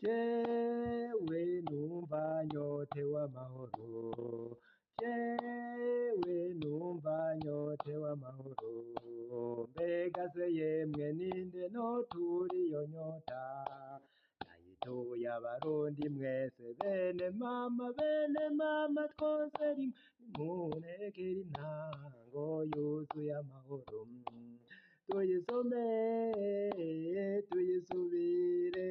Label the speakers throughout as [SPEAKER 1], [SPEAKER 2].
[SPEAKER 1] jewe numva nyotewe amahoro, jewe numva nyotewe amahoro, mbega se yemwe ninde notura iyo nyota, nayituye abarundi mwese bene mama twose rimwe, nimurekere intango yuzuye amahoro, tuyisome tuyisubire,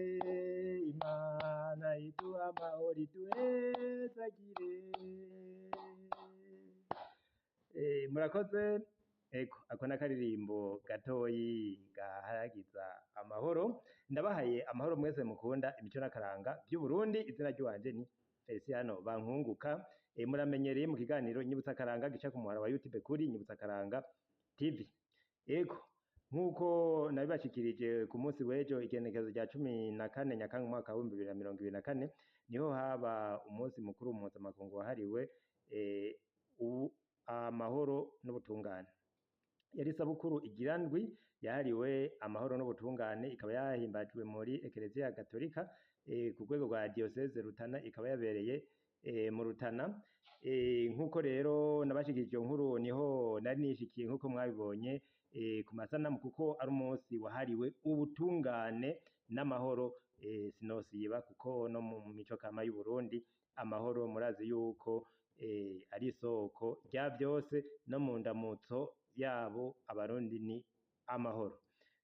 [SPEAKER 1] Imana iduha amahoro iduhezagire. Murakoze. Eko ako n'akaririmbo gatoyi gahayagiza amahoro. Ndabahaye amahoro mwese mukunda imico n'akaranga by'Uburundi. Izina ry'uwanje ni Feliciano Bankunguka. Muramenyereye mu kiganiro Nyibutsa Akaranga gica ku muhara wa YouTube kuri Nyibutsa Akaranga TV. Eko nk'uko nabibashikirije ku munsi w'ejo igenekerezo rya 14 Nyakanga umwaka wa 2024 niho haba umunsi mukuru mpuzamakungu wahariwe amahoro n'ubutungane. Yari isabukuru igira ndwi yahariwe amahoro n'ubutungane, ikaba yahimbajwe muri Ekereziya Gatolika ku rwego rwa Diocese Rutana, ikaba yabereye mu Rutana. Nk'uko rero nabashikirije nkuru niho nari nishikiye nk'uko mwabibonye ku masanamu, kuko ari umunsi wahariwe ubutungane n'amahoro. Sinosiba kuko no mu mico kama y'u Burundi amahoro murazi yuko ari isoko rya byose, no mu ndamutso yabo abarundi ni amahoro.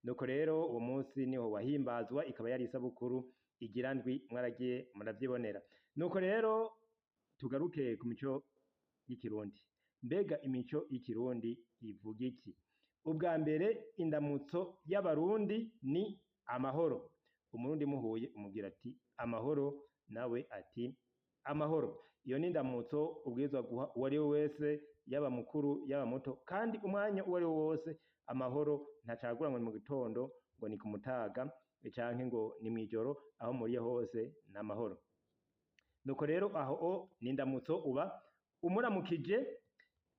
[SPEAKER 1] Nuko rero uwo munsi niho wahimbazwa, ikaba yari isabukuru igira ndwi, mwaragiye muravyibonera. Nuko rero tugaruke ku mico y'ikirundi. Mbega imico y'ikirundi ivuga iki? Ubwa mbere indamutso y'abarundi ni amahoro. Umurundi muhuye umubwira ati amahoro, nawe ati amahoro. Iyo ni indamutso ubwirizwa guha uwo ari we wese, yaba mukuru yaba muto, kandi umwanya uwo ari wo wose. Amahoro ntacagura ngo ni mu gitondo, ngo ni ku mutaga, canke ngo ni mw'ijoro, aho muriye hose n'amahoro. Nuko rero aho ni indamutso uba umuramukije.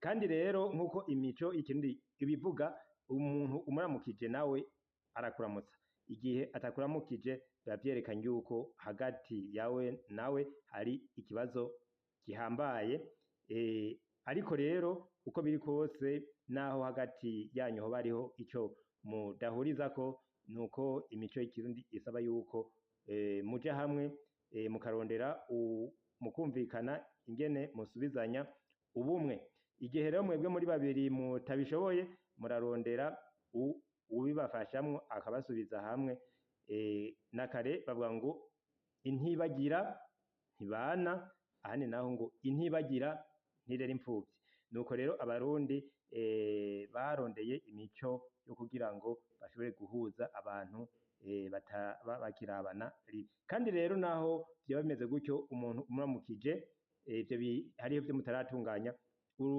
[SPEAKER 1] Kandi rero nk'uko imico y'ikirundi ibivuga, umuntu umuramukije nawe arakuramutsa. Igihe atakuramukije biba vyerekanye yuko hagati yawe nawe hari ikibazo gihambaye. Ariko rero uko biri kose, naho hagati yanyu hoba hariho ico mudahurizako, nuko imico y'ikirundi isaba yuko muja hamwe mukarondera mukumvikana ingene musubizanya ubumwe. Igihe rero mwebwe muri babiri mutabishoboye, murarondera ubibafashamwo akabasubiza hamwe. Na kare bavuga ngo intibagira ntibana, ahandi naho ngo intibagira ntirera imfuvyi. Nuko rero abarundi barondeye imico yo kugira ngo bashobore guhuza abantu bakirabana. Kandi rero naho vyoba bimeze gutyo, umuntu umuramukije hariho vyo mutaratunganya,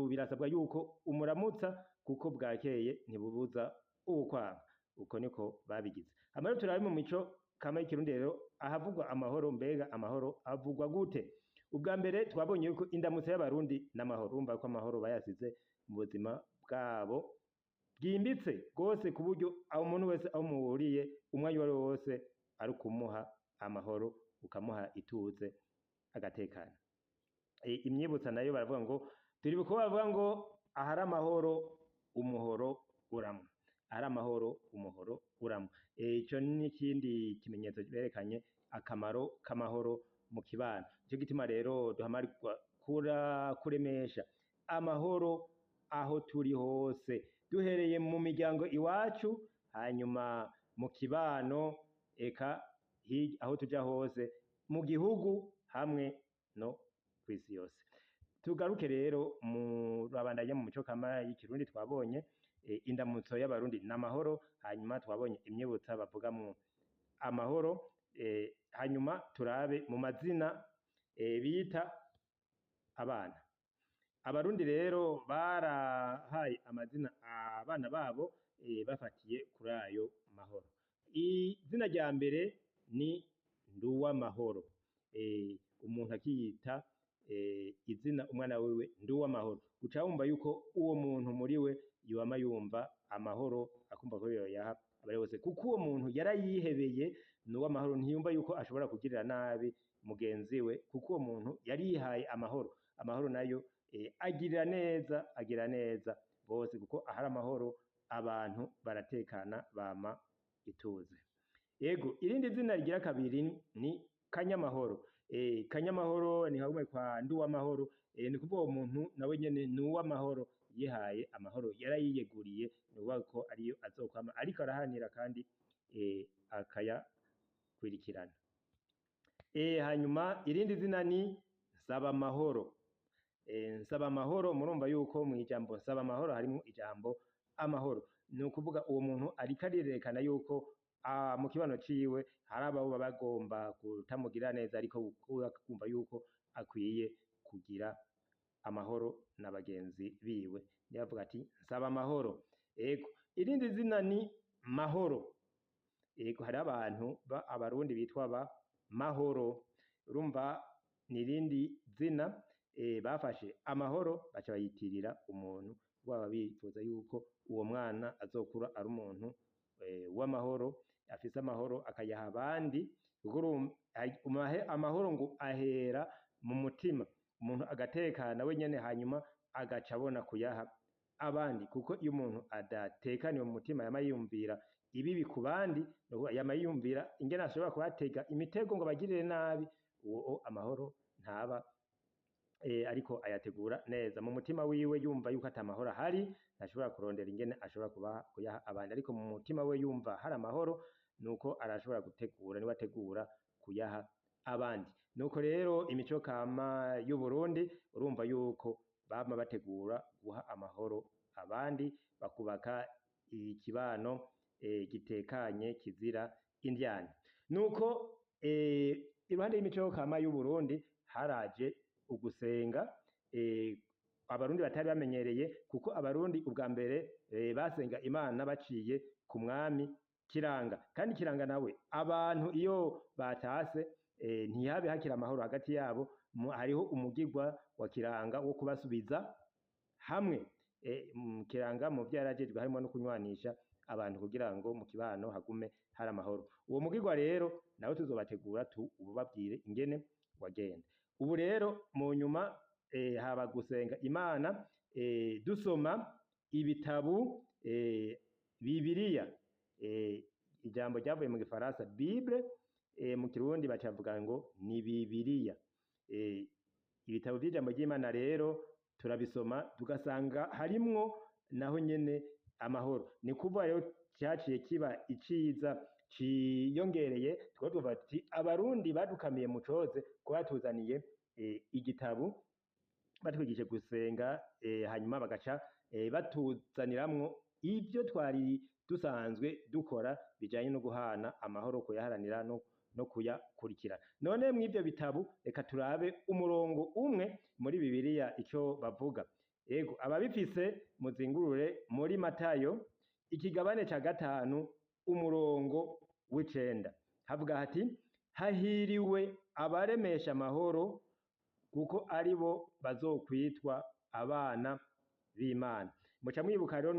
[SPEAKER 1] birasabwa yuko umuramutsa, kuko bwakeye ntibubuza ukwanga. Uko niko babigize. Amahoro turabe mu mico kama y'ikirundi rero ahavugwa amahoro. Mbega amahoro avugwa gute? Ubwa mbere twabonye yuko indamutso y'abarundi n'amahoro. Urumva ko amahoro bayasize mu buzima bwabo bwimbitse rwose, ku buryo aho umuntu wese aho muhuriye umwanya uwo ari wo wose ari kumuha amahoro, ukamuha ituze agatekana. Imyibutsa nayo baravuga ngo turibuka bavuga ngo ahari amahoro umuhoro uramo. Ahari amahoro umuhoro uramo. Ico n'ikindi kimenyetso berekanye akamaro k'amahoro mu kibano. Nico gituma rero duhamarirwa kuremesha amahoro aho turi hose, duhereye mu miryango iwacu, hanyuma mu kibano, eka aho tuja hose mu gihugu, hamwe no kw'isi yose. Tugaruke rero babandanya mu mico kama y'ikirundi. Twabonye indamutso y'abarundi n'amahoro, hanyuma twabonye imyibutsa bavugamwo amahoro. Hanyuma turabe mu mazina bita abana. Abarundi rero barahaye amazina abana babo bafatiye kuri ayo mahoro. Izina rya mbere ni Nduwamahoro. Umuntu akiyita izina umwana wiwe Nduwamahoro, guca wumva yuko uwo muntu muri we yama yumva amahoro, akumva ko yoyaha abari bose, kuko uwo muntu yarayihebeye. n'uw'amahoro, ntiyumva yuko ashobora kugirira nabi mugenzi we, kuko uwo muntu yari yihaye amahoro. Amahoro nayo agirira neza bose, kuko ahari amahoro abantu baratekana, bama ituze. Yego, irindi zina rigira kabiri ni Kanyamahoro. Kanyamahoro ni hamwe kwa Nduwamahoro, ni kuvuga uwo muntu nawe nyene ni uw'amahoro, yihaye amahoro, yarayiyeguriye, ni ukuvuga ko ariyo azokwama ariko arahanira kandi akayakurikirana. Hanyuma irindi zina ni Nsabamahoro. Nsabamahoro, murumva yuko mw'ijambo Nsabamahoro harimwo ijambo amahoro, ni ukuvuga uwo muntu ariko arerekana yuko mu kibano ciwe hari abo baba bagomba kutamugirira neza, ariko kumva yuko akwiye kugira amahoro na bagenzi biwe, niyo avuga ati Nsabamahoro. Ego, irindi zina ni Mahoro. Ego, hari abantu abarundi bitwa ba Mahoro, urumva ni irindi zina bafashe amahoro baca bayitirira umuntu, baba bifuza yuko uwo mwana azokura ari umuntu w'amahoro, afise amahoro akayaha abandi. Amahoro ngo ahera mu mutima, umuntu agatekana we nyene, hanyuma agaca abona kuyaha abandi, kuko iyo umuntu adatekaniwe mu mutima yama yiyumvira ibibi ku bandi, yama yiyumvira ingene ashobora kubatega imitego ngo bagirire nabi, uwo amahoro ntaba ariko ayategura neza mu mutima wiwe, yumva yuko ata mahoro ahari, ntashobora kurondera ingene ashobora kuyaha abandi, ariko mu mutima we yumva hari amahoro, nuko arashobora gutegura, niwe ategura kuyaha abandi. Nuko rero imico kama y'Uburundi urumva yuko bama bategura guha amahoro abandi, bakubaka ikibano gitekanye kizira indyane. Nuko iruhande y'imico kama y'Uburundi haraje ugusenga abarundi batari bamenyereye, kuko abarundi ubwa mbere basenga Imana baciye ku mwami Kiranga, kandi Kiranga nawe abantu iyo batase ntihabe hakira amahoro hagati yabo, hariho umugirwa wa Kiranga wo kubasubiza hamwe. Kiranga mu vyo yarajejwe harimo no kunywanisha abantu kugira ngo mu kibano hagume hari amahoro. Uwo mugirwa rero nawe tuzobategura ubabwire ingene wagenda. Ubu rero mu nyuma haba gusenga Imana, dusoma ibitabu Bibiliya, ijambo ryavuye mu Gifaransa Bible, mu Kirundi bacavuga ngo ni Bibiliya. Ibitabo vy'ijambo ry'Imana rero turabisoma tugasanga harimwo naho nyene amahoro, ni kuvuga rero cyaciye kiba iciza ciyongereye, tuvuga ati abarundi badukamiye mu coze kuba batuzaniye igitabu batwigije gusenga, hanyuma bagaca batuzaniramwo ibyo twari dusanzwe dukora bijanye no guhana amahoro, kuyaharanira no kuyakurikira. None mw'ivyo bitabu reka turabe umurongo umwe muri Bibiliya ico bavuga. Ego, ababifise muzingurure muri Matayo ikigabane ca 5 umurongo w'9, havuga hati hahiriwe abaremesha amahoro, kuko aribo bazokwitwa abana b'Imana. Muca mwibuka rero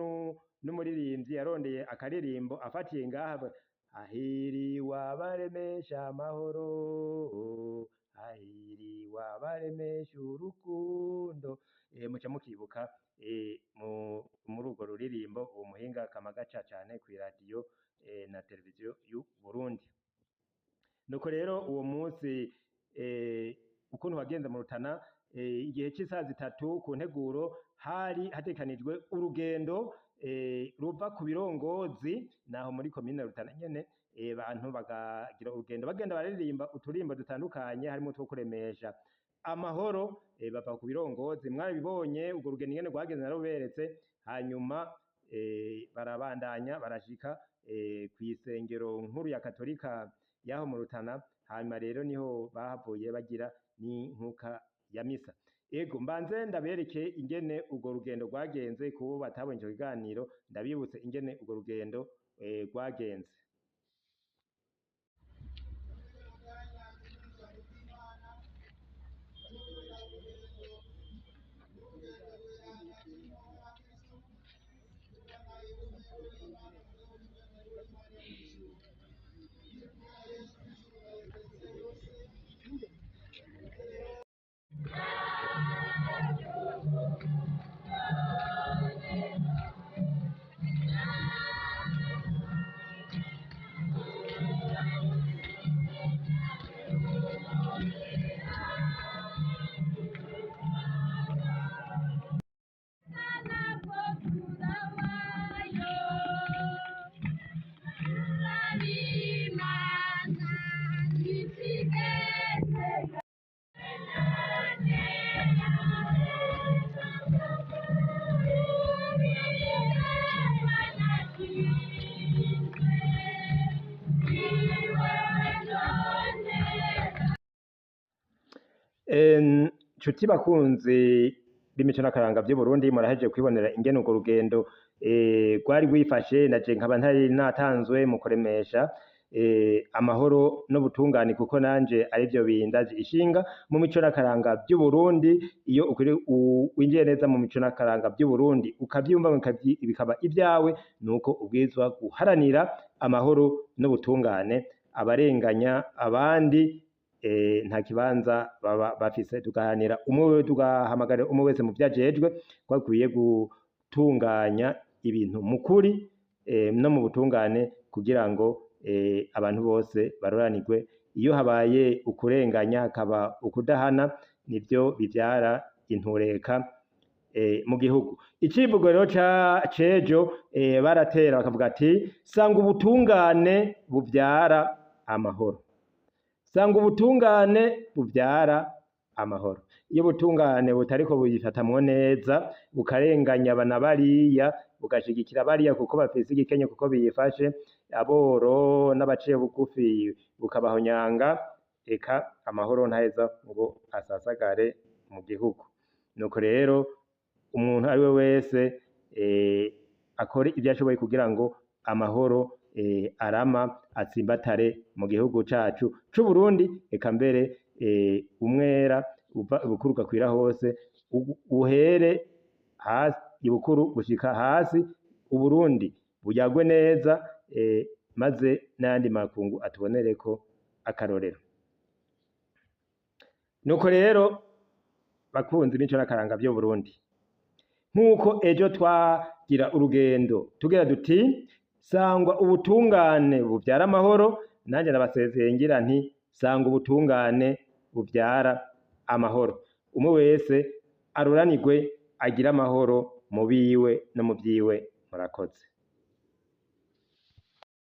[SPEAKER 1] n'umuririmbyi yarondeye akaririmbo afatiye ngaha, hahiriwe abaremesha amahoro, hahiriwe abaremesha urukundo. Muca mukibuka muri urwo ruririmbo uwo muhinga kama gaca cane kw'iradiyo na televiziyo y'u Burundi. Nuko rero uwo munsi ukuntu wagenze mu Rutana, igihe c'isaha 3 ku nteguro hari hatekanijwe urugendo ruva ku Birongozi naho muri komine Rutana nyene, abantu bagagira urugendo bagenda baririmba uturimbo dutandukanye harimo utwo kuremesha amahoro, bava ku Birongozi. Mwarabibonye urwo rugendo ingene rwagenze naruberetse, hanyuma barabandanya barashika kw'isengero nkuru ya Katolika yaho mu Rutana, hanyuma rero niho bahavuye bagira n'inkuka ya misa. Ego, mbanze ndabereke ingene urwo rugendo rwagenze, kubo batabonye ico kiganiro ndabibutse ingene urwo rugendo rwagenze. Nshuti bakunzi b'imico n'akaranga vy'Uburundi, murahejeje kwibonera ingene urwo rugendo rwari rwifashe, naje nkaba ntari natanzwe mu kuremesha amahoro n'ubutungane, kuko nanje arivyo bindaje ishinga mu mico n'akaranga vy'Uburundi. Iyo winjiye neza mu mico n'akaranga vy'Uburundi ukavyumva bikaba ivyawe, nuko ubwirizwa guharanira amahoro n'ubutungane. Abarenganya abandi nta kibanza baba bafise, tugaharanira tugahamagarira umwe wese mu vyajejwe ko akwiye gutunganya ibintu mu kuri no mu butungane, kugira ngo abantu bose baroranirwe. Iyo habaye ukurenganya hakaba ukudahana, nivyo bivyara intureka mu gihugu. Icivugo rero cejo baratera bakavuga ati sanga ubutungane buvyara amahoro, sanga ubutungane buvyara amahoro. Iyo ubutungane butariko buyifatamwo neza, bukarenganya bana bariya, bugashigikira bariya kuko bafise igikenye, kuko biyifashe, aboro n'abaciye bugufi bukabahonyanga, eka amahoro ntaheza ngo asasagare mu gihugu. Nuko rero umuntu ari we wese akore ivyo ashoboye kugira ngo amahoro arama atsimbatare mu gihugu cacu c'Uburundi, eka mbere umwera ubukuru ugakwira hose, uhere hasi ibukuru gushika hasi, Uburundi buyagwe neza, maze n'ayandi makungu atubonereko akarorero. Nuko rero bakunzi b'imico n'akaranga vy'Uburundi, nk'uko ejo twagira urugendo tugira duti sangwa ubutungane buvyara amahoro, nanje nabasezeye ngira nti sanga ubutungane buvyara amahoro. Umwe wese aruranirwe, agira amahoro mu biwe no mu vyiwe. Murakoze.